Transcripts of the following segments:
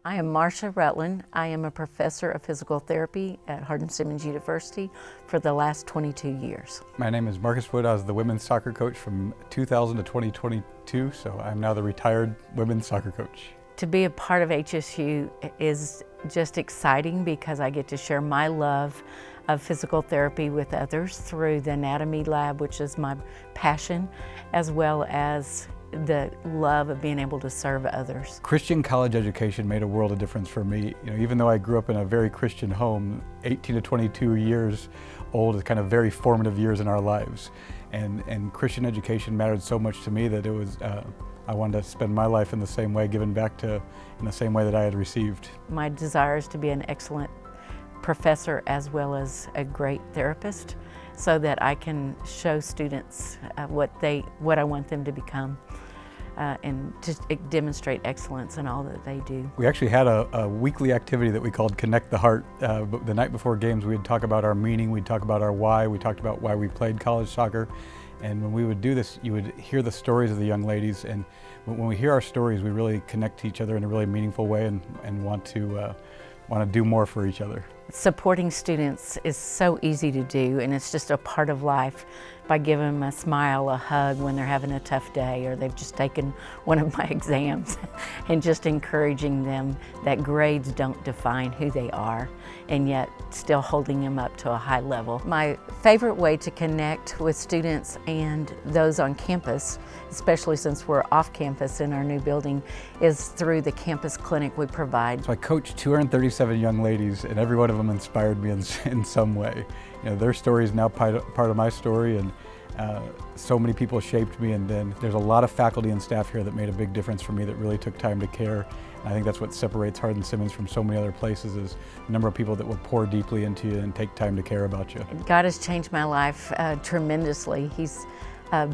I am Marcia Rutland. I am a professor of physical therapy at Hardin-Simmons University for the last 22 years. My name is Marcus Wood. I was the women's soccer coach from 2000 to 2022, so I'm now the retired women's soccer coach. To be a part of HSU is just exciting because I get to share my love of physical therapy with others through the anatomy lab, which is my passion, as well as the love of being able to serve others. Christian college education made a world of difference for me. Even though I grew up in a very Christian home, 18 to 22 years old is kind of very formative years in our lives. And Christian education mattered so much to me that it was, I wanted to spend my life in the same way, giving back in the same way that I had received. I desire is to be an excellent professor as well as a great therapist, so that I can show students what I want them to become and to demonstrate excellence in all that they do. We actually had a weekly activity that we called Connect the Heart. The night before games, we'd talk about our meaning, we'd talk about our why, we talked about why we played college soccer. And when we would do this, you would hear the stories of the young ladies, and when we hear our stories, we really connect to each other in a really meaningful way and want to do more for each other. Supporting students is so easy to do, and it's just a part of life by giving them a smile, a hug when they're having a tough day or they've just taken one of my exams, and just encouraging them that grades don't define who they are, and yet still holding them up to a high level. My favorite way to connect with students and those on campus, especially since we're off campus in our new building, is through the campus clinic we provide. So I coached 237 young ladies, and every one of them inspired me in some way. Their story is now part of my story, and so many people shaped me, and then there's a lot of faculty and staff here that made a big difference for me, that really took time to care. And I think that's what separates Hardin-Simmons from so many other places, is the number of people that will pour deeply into you and take time to care about you. God has changed my life tremendously. He's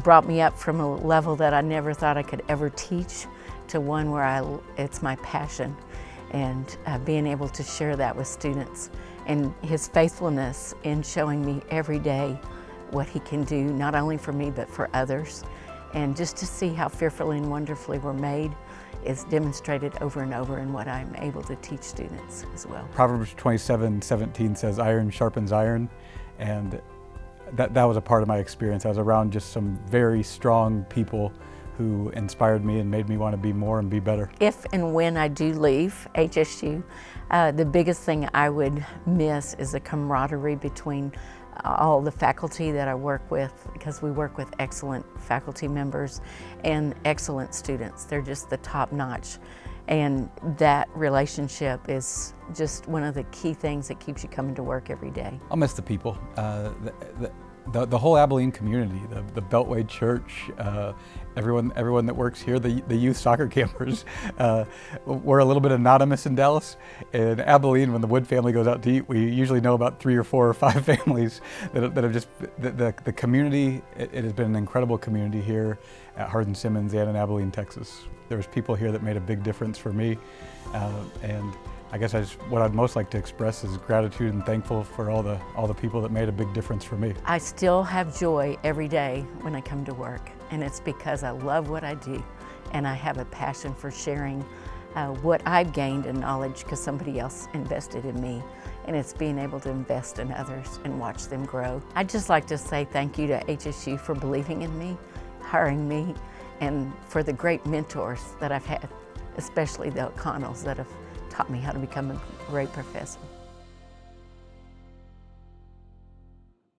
brought me up from a level that I never thought I could ever teach to one where it's my passion, and being able to share that with students, and His faithfulness in showing me every day what He can do, not only for me but for others. And just to see how fearfully and wonderfully we're made is demonstrated over and over in what I'm able to teach students as well. Proverbs 27:17 says, "Iron sharpens iron," and that was a part of my experience. I was around just some very strong people who inspired me and made me want to be more and be better. If and when I do leave HSU, the biggest thing I would miss is the camaraderie between all the faculty that I work with, because we work with excellent faculty members and excellent students. They're just the top notch. And that relationship is just one of the key things that keeps you coming to work every day. I'll miss the people. The whole Abilene community, the Beltway Church, everyone that works here, the youth soccer campers. We're a little bit anonymous in Dallas. In Abilene, when the Wood family goes out to eat, we usually know about 3 or 4 or 5 families that have just, the community, it has been an incredible community here at Hardin-Simmons and in Abilene, Texas. There was people here that made a big difference for me, and I guess what I'd most like to express is gratitude and thankful for all the people that made a big difference for me. I still have joy every day when I come to work, and it's because I love what I do, and I have a passion for sharing what I've gained in knowledge because somebody else invested in me, and it's being able to invest in others and watch them grow. I'd just like to say thank you to HSU for believing in me, hiring me, and for the great mentors that I've had, especially the O'Connells that have taught me how to become a great professor.